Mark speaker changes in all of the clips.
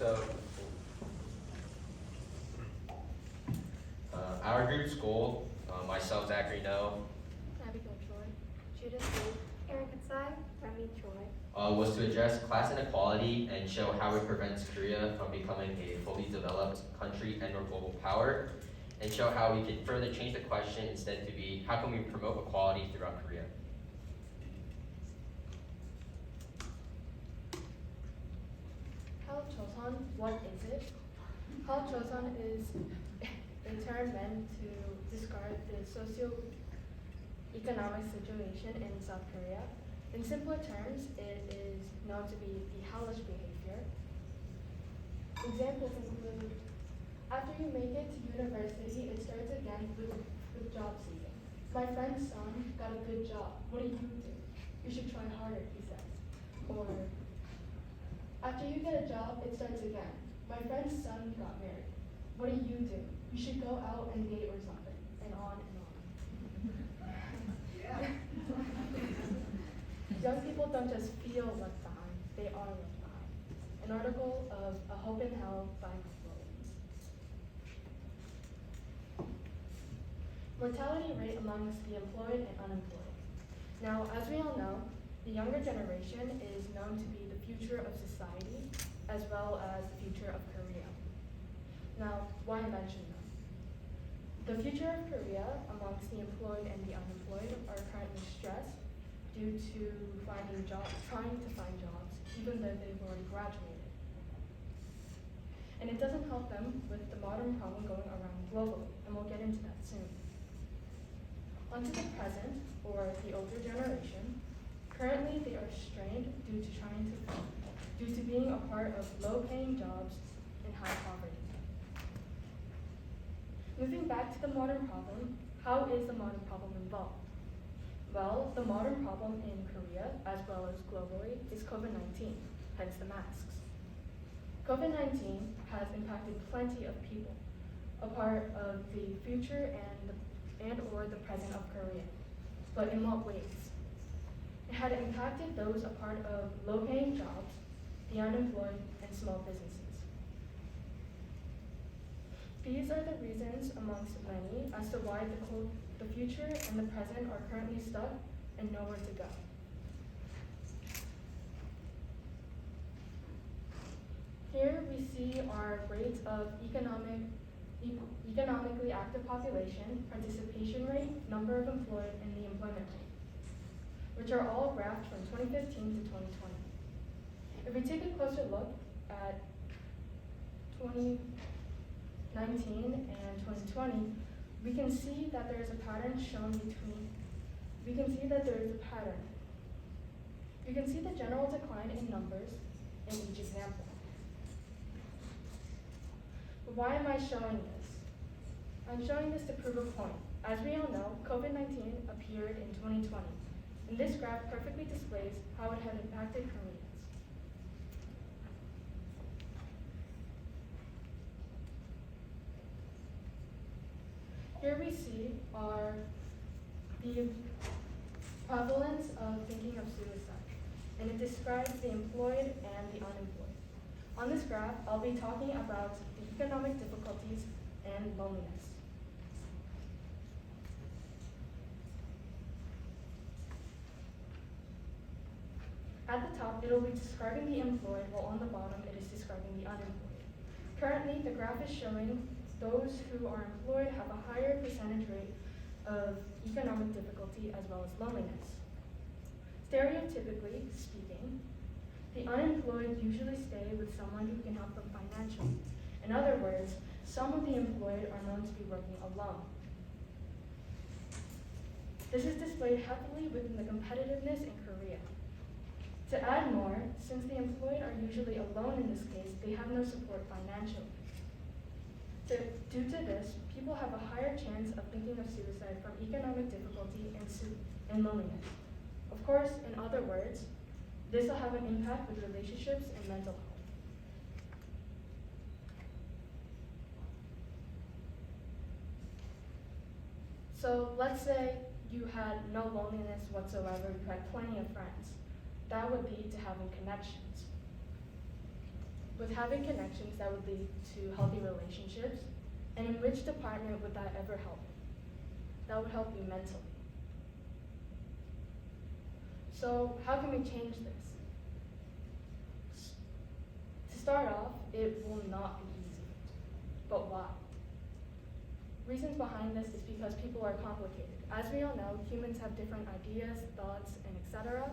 Speaker 1: So, our group's goal, myself, Zachary No,
Speaker 2: Abigail Troy, Judith Lee, Erica Tsai, Remy Troy,
Speaker 1: was to address class inequality and show how it prevents Korea from becoming a fully developed country and or global power, and show how we can further change the question instead to be, how can we promote equality throughout Korea?
Speaker 2: Hal Choson, what is it? Hal Choson is a term meant to describe the socio-economic situation in South Korea. In simpler terms, it is known to be the hellish behavior. Examples include, after you make it to university, it starts again with job seeking. My friend's son got a good job. What do? You should try harder, he says. Or, after you get a job, it starts again. My friend's son got married. What do? You should go out and date or something, and on and on.
Speaker 3: Yeah.
Speaker 2: Young people don't just feel left behind, they are left behind. An article of A Hope in Hell by Williams. Mortality rate amongst the employed and unemployed. Now, as we all know, the younger generation is known to be the future of society, as well as the future of Korea. Now, why mention them? The future of Korea amongst the employed and the unemployed are currently stressed due to trying to find jobs, even though they've already graduated. And it doesn't help them with the modern problem going around globally, and we'll get into that soon. Onto the present, or the older generation. Currently, they are strained due to being a part of low-paying jobs in high poverty. Moving back to the modern problem, how is the modern problem involved? Well, the modern problem in Korea, as well as globally, is COVID-19, hence the masks. COVID-19 has impacted plenty of people, a part of the future and or the present of Korea. But in what ways? It had impacted those a part of low-paying jobs, the unemployed, and small businesses. These are the reasons amongst many as to why the future and the present are currently stuck and nowhere to go. Here we see our rates of economically active population, participation rate, number of employed, and the employment rate, which are all graphed from 2015 to 2020. If we take a closer look at 2019 and 2020, we can see that there is a pattern shown between, we can see that there is a pattern. You can see the general decline in numbers in each example. But why am I showing this? I'm showing this to prove a point. As we all know, COVID-19 appeared in 2020, and this graph perfectly displays how it had impacted Koreans. Here we see the prevalence of thinking of suicide, and it describes the employed and the unemployed. On this graph, I'll be talking about the economic difficulties and loneliness. At the top, it will be describing the employed, while on the bottom, it is describing the unemployed. Currently, the graph is showing those who are employed have a higher percentage rate of economic difficulty as well as loneliness. Stereotypically speaking, the unemployed usually stay with someone who can help them financially. In other words, some of the employed are known to be working alone. This is displayed heavily within the competitiveness in Korea. To add more, since the employed are usually alone in this case, they have no support financially. Due to this, people have a higher chance of thinking of suicide from economic difficulty and loneliness. Of course, in other words, this will have an impact with relationships and mental health. So let's say you had no loneliness whatsoever, you had plenty of friends. That would lead to having connections. with having connections that would lead to healthy relationships, and in which department would that ever help? That would help you mentally. So how can we change this? To start off, it will not be easy. But why? Reasons behind this is because people are complicated. As we all know, humans have different ideas, thoughts, and etc.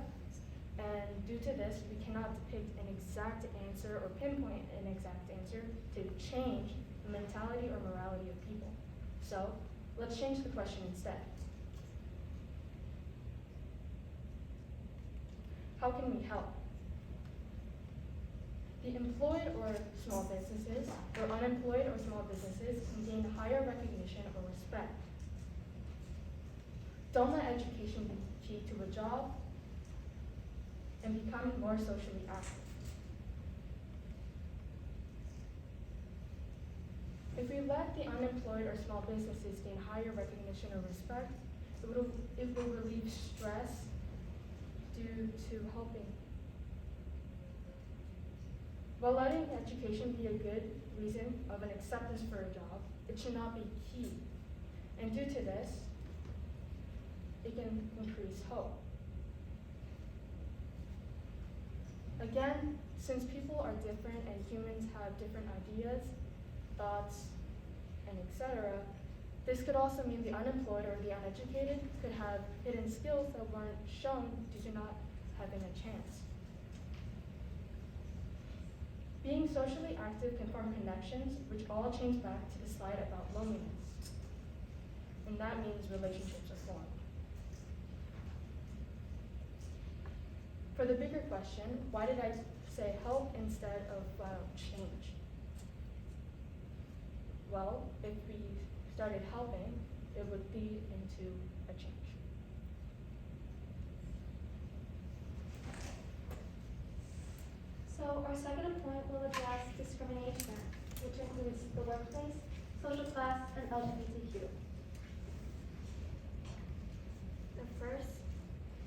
Speaker 2: And due to this, we cannot depict an exact answer or pinpoint an exact answer to change the mentality or morality of people. So let's change the question instead. How can we help? The employed or small businesses, or unemployed or small businesses can gain higher recognition or respect. Don't let education be key to a job, and become more socially active. If we let the unemployed or small businesses gain higher recognition or respect, it will relieve stress due to helping. While letting education be a good reason of an acceptance for a job, it should not be key. And due to this, it can increase hope. Again, since people are different and humans have different ideas, thoughts, and etc., this could also mean the unemployed or the uneducated could have hidden skills that weren't shown due to not having a chance. Being socially active can form connections, which all change back to the slide about loneliness. And that means relationships are formed. For the bigger question, why did I say help instead of change? Well, if we started helping, it would lead into a change.
Speaker 3: So our second point will address discrimination, which includes the workplace, social class, and LGBTQ.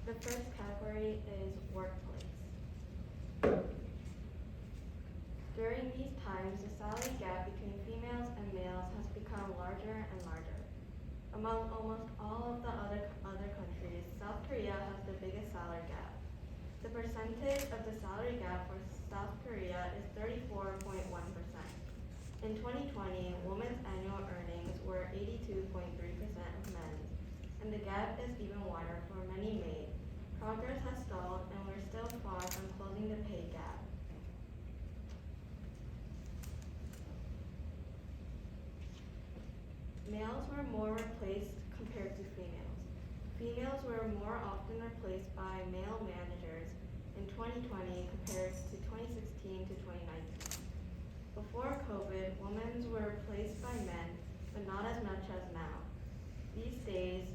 Speaker 4: The first category is workplace. During these times, the salary gap between females and males has become larger and larger. Among almost all of the other countries, South Korea has the biggest salary gap. The percentage of the salary gap for South Korea is 34.1%. In 2020, women's annual earnings were 82.3% of men's, and the gap is even wider for many maids. Progress has stalled, and we're still far from closing the pay gap. Males were more replaced compared to females. Females were more often replaced by male managers in 2020 compared to 2016 to 2019. Before COVID, women were replaced by men, but not as much as now. These days,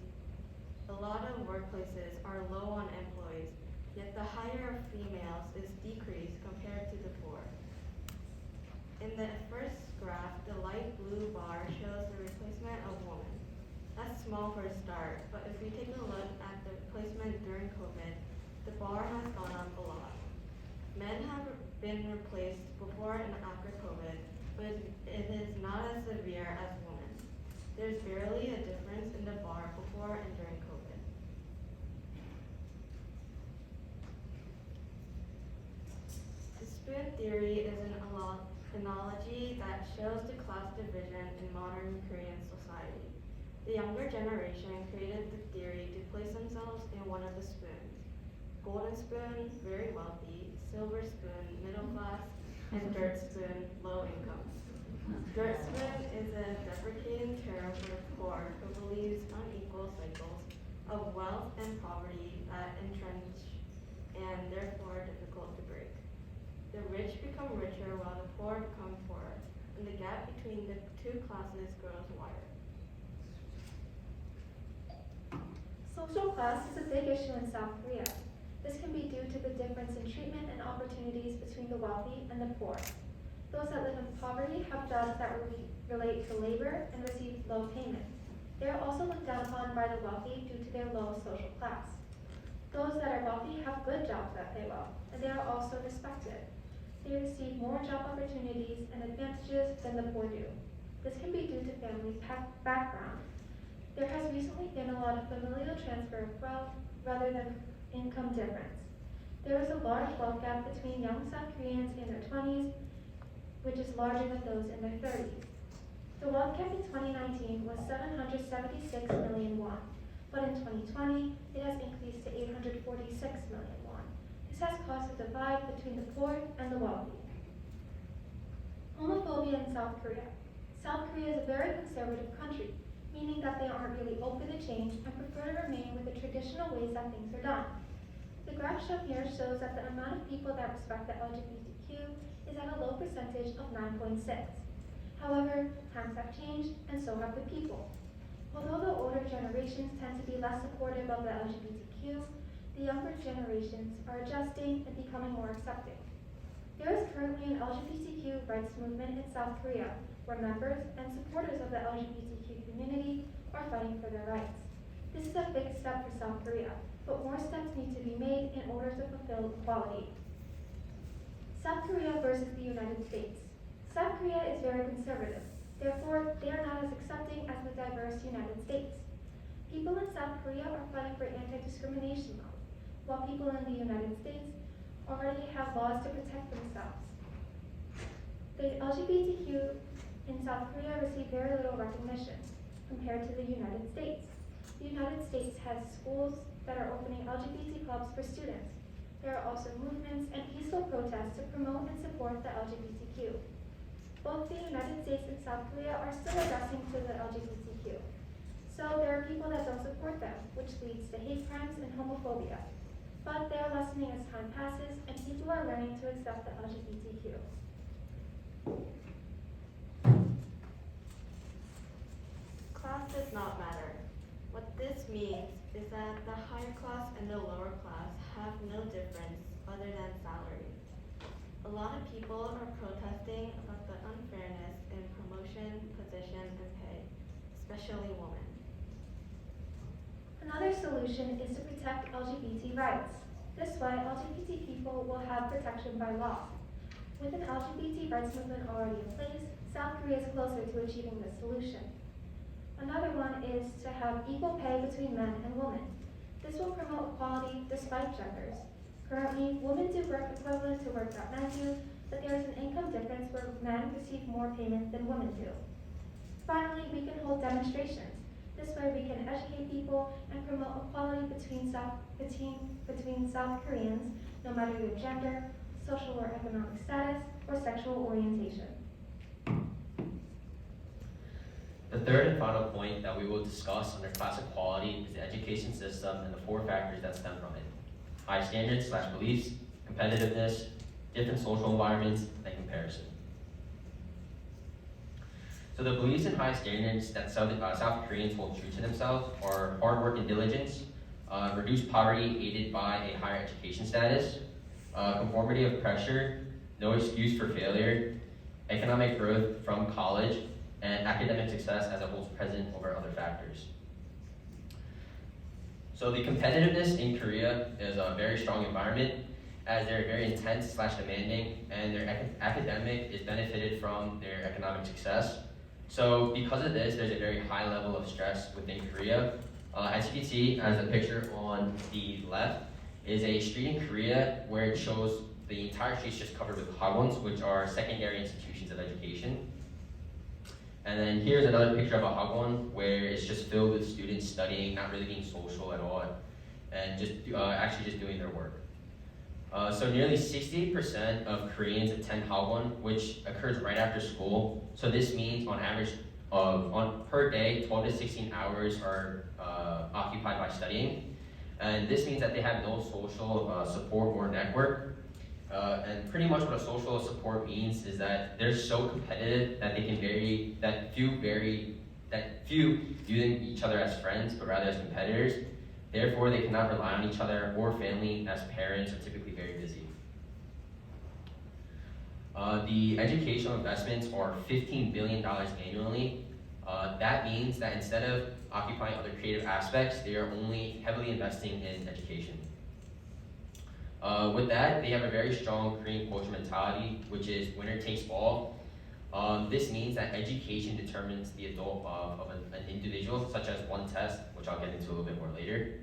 Speaker 4: a lot of workplaces are low on employees, yet the hire of females is decreased compared to before. In the first graph, the light blue bar shows the replacement of women. That's small for a start, but if we take a look at the replacement during COVID, the bar has gone up a lot. Men have been replaced before and after COVID, but it is not as severe as women. There's barely a difference in the bar before and during COVID. The spoon theory is an analogy that shows the class division in modern Korean society. The younger generation created the theory to place themselves in one of the spoons. Golden spoon, very wealthy; silver spoon, middle class; and dirt spoon, low income. Dirt spoon is a deprecating term for the poor who believes unequal cycles of wealth and poverty that entrench and therefore difficult to break. The rich become richer while the poor become poorer, and the gap between the two classes grows wider.
Speaker 3: Social class is a big issue in South Korea. This can be due to the difference in treatment and opportunities between the wealthy and the poor. Those that live in poverty have jobs that relate to labor and receive low payment. They are also looked down upon by the wealthy due to their low social class. Those that are wealthy have good jobs that pay well, and they are also respected. They receive more job opportunities and advantages than the poor do. This can be due to family background. There has recently been a lot of familial transfer of wealth rather than income difference. There is a large wealth gap between young South Koreans in their 20s, which is larger than those in their 30s. The wealth gap in 2019 was 776 million won, but in 2020, it has increased to 846 million won. This has caused a divide between the poor and the wealthy. Homophobia in South Korea. South Korea is a very conservative country, meaning that they aren't really open to change and prefer to remain with the traditional ways that things are done. The graph shown here shows that the amount of people that respect the LGBTQ is at a low percentage of 9.6. However, times have changed and so have the people. Although the older generations tend to be less supportive of the LGBTQ, the younger generations are adjusting and becoming more accepting. There is currently an LGBTQ rights movement in South Korea where members and supporters of the LGBTQ community are fighting for their rights. This is a big step for South Korea, but more steps need to be made in order to fulfill equality. South Korea versus the United States. South Korea is very conservative, therefore they are not as accepting as the diverse United States. People in South Korea are fighting for anti-discrimination laws, while people in the United States already have laws to protect themselves. The LGBTQ in South Korea receive very little recognition compared to the United States. The United States has schools that are opening LGBT clubs for students. There are also movements and peaceful protests to promote and support the LGBTQ. Both the United States and South Korea are still addressing to the LGBTQ. So there are people that don't support them, which leads to hate crimes and homophobia. But they are lessening as time passes and people are learning to accept the LGBTQ.
Speaker 4: Class does not matter. What this means is that the higher class and the lower class have no difference other than salary. A lot of people are protesting about the unfairness in promotion, position, and pay, especially women.
Speaker 3: Another solution is to protect LGBT rights. This way, LGBT people will have protection by law. With an LGBT rights movement already in place, South Korea is closer to achieving this solution. Another one is to have equal pay between men and women. This will promote equality despite genders. Currently, women do work equivalent to work that men do, but there is an income difference where men receive more payment than women do. Finally, we can hold demonstrations. This way we can educate people and promote equality between South Koreans, no matter their gender, social or economic status, or sexual orientation.
Speaker 1: The third and final point that we will discuss under class equality is the education system and the 4 factors that stem from it: high standards/beliefs, competitiveness, different social environments, and comparison. So the beliefs and high standards that South Koreans hold true to themselves are hard work and diligence, reduced poverty aided by a higher education status, conformity of pressure, no excuse for failure, economic growth from college, and academic success as it holds present over other factors. So the competitiveness in Korea is a very strong environment, as they're very intense/demanding, and their academic is benefited from their economic success. So because of this, there's a very high level of stress within Korea. As you can see, as the picture on the left is a street in Korea where it shows the entire street is just covered with hagwons, which are secondary institutions of education. And then here's another picture of a hagwon where it's just filled with students studying, not really being social at all, and just actually just doing their work. So nearly 68% of Koreans attend hagwon, which occurs right after school. So this means on average, per day, 12 to 16 hours are occupied by studying. And this means that they have no social support or network. And pretty much what a social support means is that they're so competitive that few view each other as friends, but rather as competitors. Therefore, they cannot rely on each other or family, as parents are typically very busy. The educational investments are $15 billion annually. That means that instead of occupying other creative aspects, they are only heavily investing in education. With that, they have a very strong Korean culture mentality, which is winner takes all. This means that education determines the adult of an individual, such as one test, which I'll get into a little bit more later.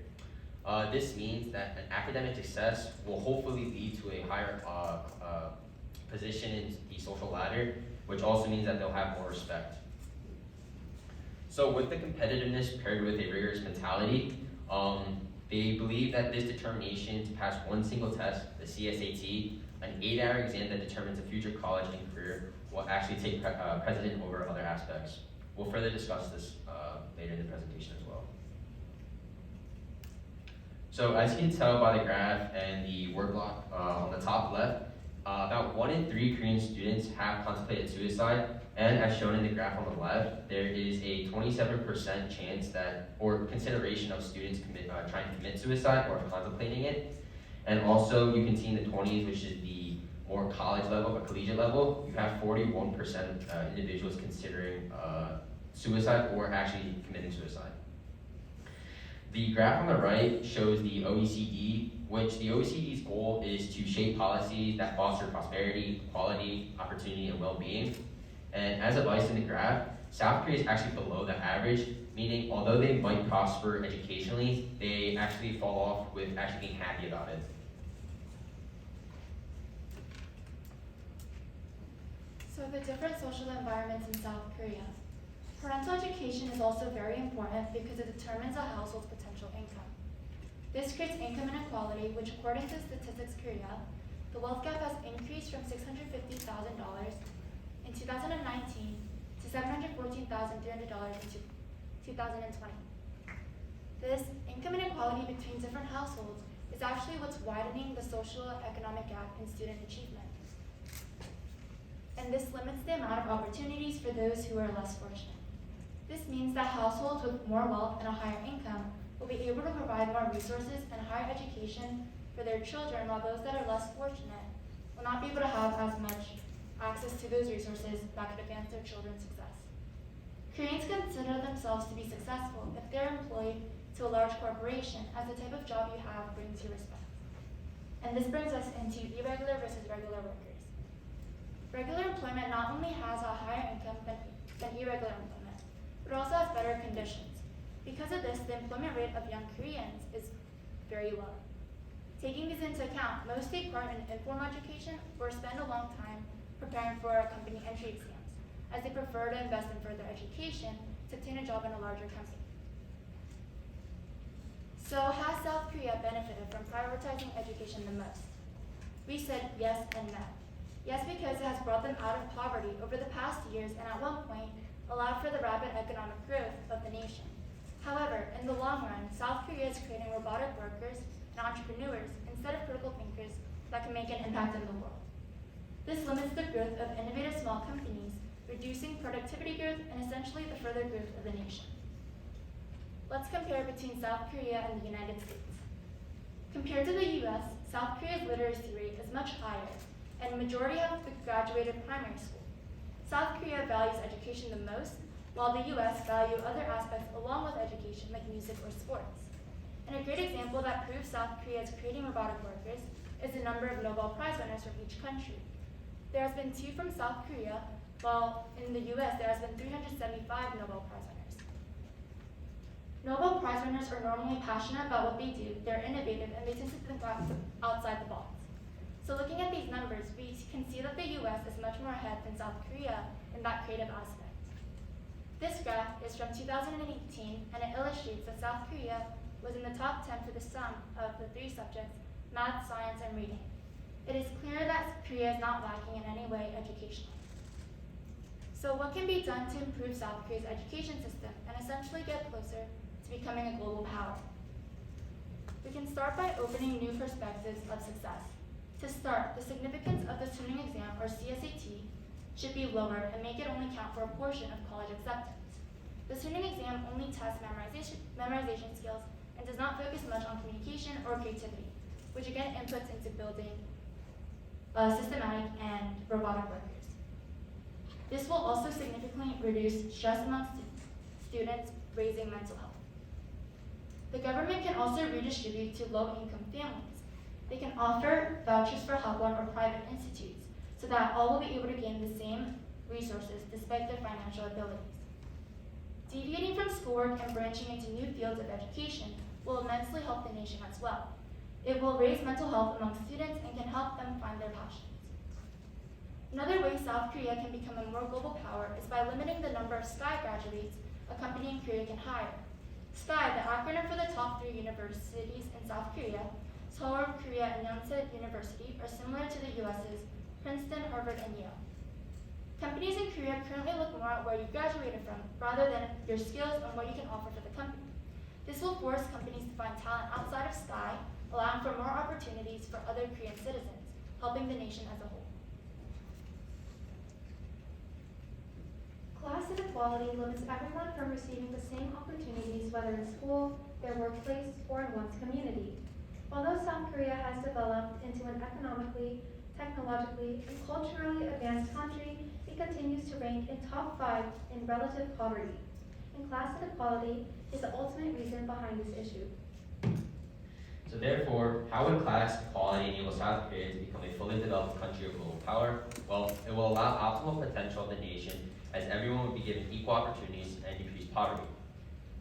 Speaker 1: This means that an academic success will hopefully lead to a higher position in the social ladder, which also means that they'll have more respect. So with the competitiveness paired with a rigorous mentality, they believe that this determination to pass one single test, the CSAT, an 8-hour exam that determines a future college and career, will actually take precedent over other aspects. We'll further discuss this later in the presentation as well. So as you can tell by the graph and the word block on the top left, about 1 in 3 Korean students have contemplated suicide, and as shown in the graph on the left, there is a 27% chance that, or consideration of students trying to commit suicide or contemplating it. And also you can see in the 20s, which is the more college level, but collegiate level, you have 41% individuals considering suicide or actually committing suicide. The graph on the right shows the OECD, which the OECD's goal is to shape policies that foster prosperity, equality, opportunity, and well-being. And as advised in the graph, South Korea is actually below the average, meaning although they might prosper educationally, they actually fall off with actually being happy about it.
Speaker 5: So the different social environments in South Korea. Parental education is also very important because it determines a household's potential income. This creates income inequality, which according to Statistics Korea, the wealth gap has increased from $650,000 in 2019 to $714,300 in 2020. This income inequality between different households is actually what's widening the social economic gap in student achievement. And this limits the amount of opportunities for those who are less fortunate. This means that households with more wealth and a higher income will be able to provide more resources and higher education for their children, while those that are less fortunate will not be able to have as much access to those resources that could advance their children's success. Koreans consider themselves to be successful if they're employed to a large corporation, as the type of job you have brings you respect. And this brings us into irregular versus regular workers. Regular employment not only has a higher income than irregular employment, but also has better conditions. Because of this, the employment rate of young Koreans is very low. Taking this into account, most take part in informal education or spend a long time preparing for company entry exams, as they prefer to invest in further education to obtain a job in a larger company. So has South Korea benefited from prioritizing education the most? We said yes and no. Yes, because it has brought them out of poverty over the past years and at one point allowed for the rapid economic growth of the nation. However, in the long run, South Korea is creating robotic workers and entrepreneurs instead of critical thinkers that can make an impact in the world. This limits the growth of innovative small companies, reducing productivity growth and essentially the further growth of the nation. Let's compare between South Korea and the United States. Compared to the US, South Korea's literacy rate is much higher, and the majority have graduated primary school. South Korea values education the most, while the US value other aspects along with education like music or sports. And a great example that proves South Korea is creating robotic workers is the number of Nobel Prize winners from each country. There has been 2 from South Korea, while in the US there has been 375 Nobel Prize winners. Nobel Prize winners are normally passionate about what they do, they're innovative, and they tend to think outside the box. So looking at these numbers, we can see that the US is much more ahead than South Korea in that creative aspect. This graph is from 2018, and it illustrates that South Korea was in the top 10 for the sum of the 3 subjects, math, science, and reading. It is clear that Korea is not lacking in any way educationally. So what can be done to improve South Korea's education system and essentially get closer to becoming a global power? We can start by opening new perspectives of success. To start, the significance of the tuning exam, or CSAT, should be lowered and make it only count for a portion of college acceptance. The tuning exam only tests memorization skills and does not focus much on communication or creativity, which again inputs into building systematic and robotic workers. This will also significantly reduce stress amongst students, raising mental health. The government can also redistribute to low-income families. They can offer vouchers for Hagwon or private institutes, so that all will be able to gain the same resources despite their financial abilities. Deviating from schoolwork and branching into new fields of education will immensely help the nation as well. It will raise mental health among students and can help them find their passions. Another way South Korea can become a more global power is by limiting the number of SKY graduates a company in Korea can hire. SKY, the acronym for the top 3 universities in South Korea, Seoul, Korea, and Yonsei University, are similar to the US's Princeton, Harvard, and Yale. Companies in Korea currently look more at where you graduated from rather than your skills and what you can offer for the company. This will force companies to find talent outside of SKY, allowing for more opportunities for other Korean citizens, helping the nation as a whole.
Speaker 3: Class inequality limits everyone from receiving the same opportunities, whether in school, their workplace, or in one's community. Although South Korea has developed into an economically, technologically, and culturally advanced country, it continues to rank in top 5 in relative poverty. And class inequality is the ultimate reason behind this issue.
Speaker 1: So therefore, how would class equality enable South Korea to become a fully developed country of global power? Well, it will allow optimal potential of the nation as everyone will be given equal opportunities and decrease poverty.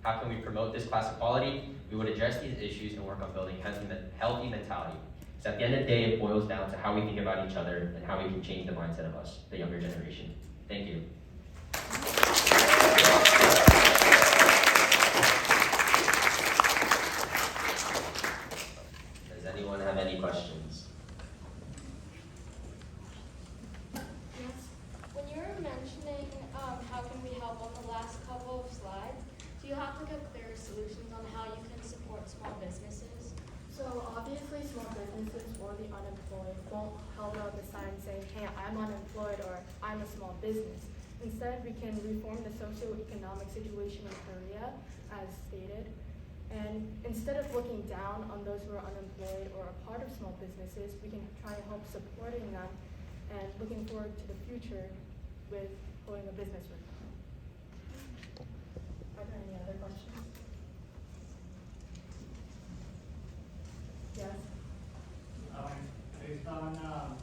Speaker 1: How can we promote this class equality? We would address these issues and work on building healthy mentality. So at the end of the day, it boils down to how we think about each other and how we can change the mindset of us, the younger generation. Thank you. Does anyone have any questions?
Speaker 6: Yes. When you were mentioning how can we help on the last couple of slides, do you have like a clear solutions on how you can support small businesses?
Speaker 2: So obviously small businesses or the unemployed won't hold out the sign saying, hey, I'm unemployed or I'm a small business. Instead, we can reform the socioeconomic situation in Korea, as stated. And instead of looking down on those who are unemployed or a part of small businesses, we can try and help supporting them and looking forward to the future with pulling a business with them. Are there any other questions? Yes.
Speaker 7: Based on the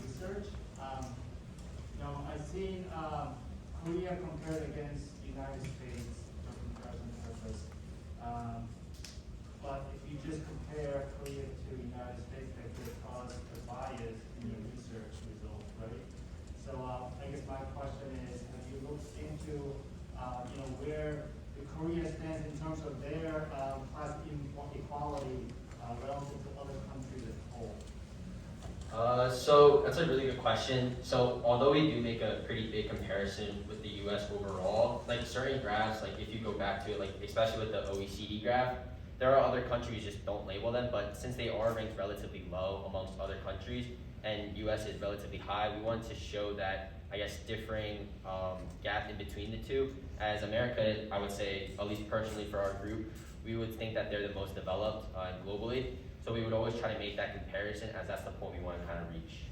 Speaker 7: research, I've seen Korea compared against the United States for comparison purpose. But if you just compare Korea to the United States, that could cause a bias in your research results, right? So I guess my question is, have you looked into where Korea stands in terms of their class equality relative to other countries as a whole?
Speaker 1: So that's a really good question. So although we do make a pretty big comparison with the U.S. overall, like certain graphs, like if you go back to it, like especially with the OECD graph, there are other countries just don't label them, but since they are ranked relatively low amongst other countries and U.S. is relatively high, we wanted to show that, I guess, differing gap in between the two. As America, I would say, at least personally for our group, we would think that they're the most developed globally. So we would always try to make that comparison, as that's the point we want to kind of reach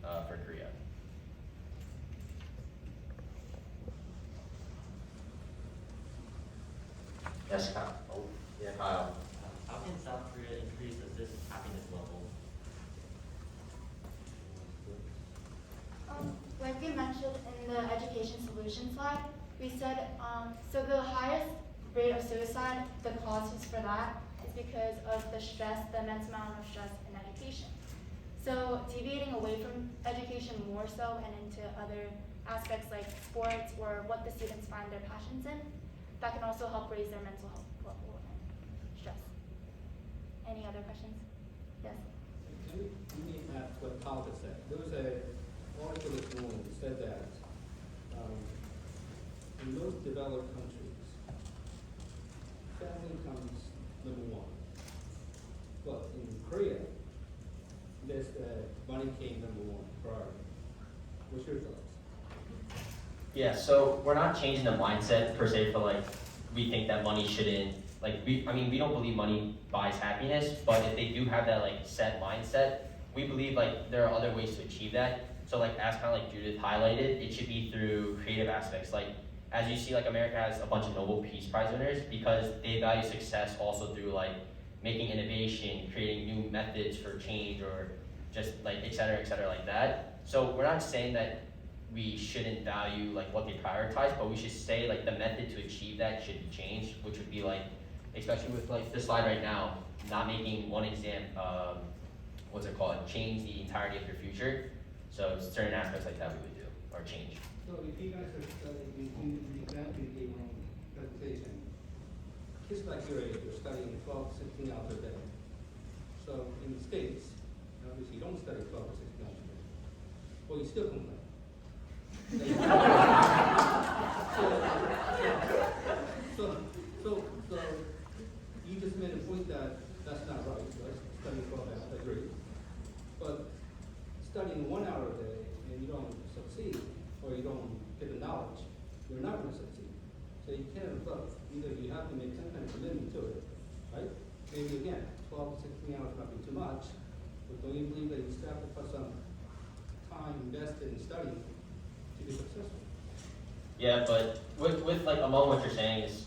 Speaker 1: for Korea. Yes, Kyle. Oh, yeah, Kyle.
Speaker 8: How can South Korea increase this happiness level?
Speaker 5: Like we mentioned in the education solution slide, we said, so the highest rate of suicide, the causes for that is because of the stress, the immense amount of stress in education. So deviating away from education more so and into other aspects like sports or what the students find their passions in, that can also help raise their mental health level and stress. Any other questions? Yes?
Speaker 9: Can you add what Talbot said? There was an article this morning that said that in most developed countries, family comes number one. But in Korea, there's money came number one priority. What's your thoughts?
Speaker 1: Yeah, so we're not changing the mindset per se for like, we think that money shouldn't, like, we don't believe money buys happiness, but if they do have that like set mindset, we believe like there are other ways to achieve that. So like as kind of like Judith highlighted, it should be through creative aspects. Like as you see, like America has a bunch of Nobel Peace Prize winners because they value success also through like making innovation, creating new methods for change, or just like et cetera like that. So we're not saying that we shouldn't value like what they prioritize, but we should say like the method to achieve that should be changed, which would be like, especially with like the slide right now, not making one exam, change the entirety of your future. So certain aspects like that we would do, or change.
Speaker 9: So if you guys are studying, in the example you gave on presentation, kids like your age are studying 12, 16 hours a day. So in the States, obviously you don't study 12 or 16 hours a day. Well, you still complain. So you just made a point that that's not right, right? Studying 12 hours, I agree. But studying 1 hour a day and you don't succeed, or you don't get the knowledge, you're not going to succeed. So you can't have both. Either you have to make some kind of commitment to it, right? Maybe again, 12 to 16 hours might be too much, but don't you believe that you still have to put some time invested in studying to be successful?
Speaker 1: Yeah, but with like among what you're saying is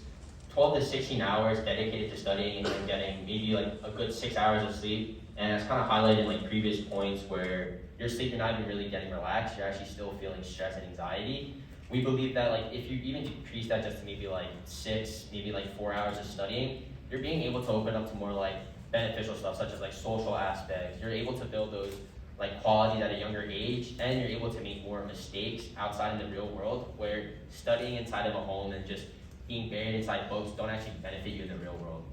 Speaker 1: 12 to 16 hours dedicated to studying and then getting maybe like a good 6 hours of sleep. And it's kind of highlighted in like previous points where your sleep, you're not even really getting relaxed, you're actually still feeling stress and anxiety. We believe that like if you even decrease that just to maybe like 6, maybe like 4 hours of studying, you're being able to open up to more like beneficial stuff such as like social aspects. You're able to build those like qualities at a younger age, and you're able to make more mistakes outside in the real world, where studying inside of a home and just being buried inside books don't actually benefit you in the real world.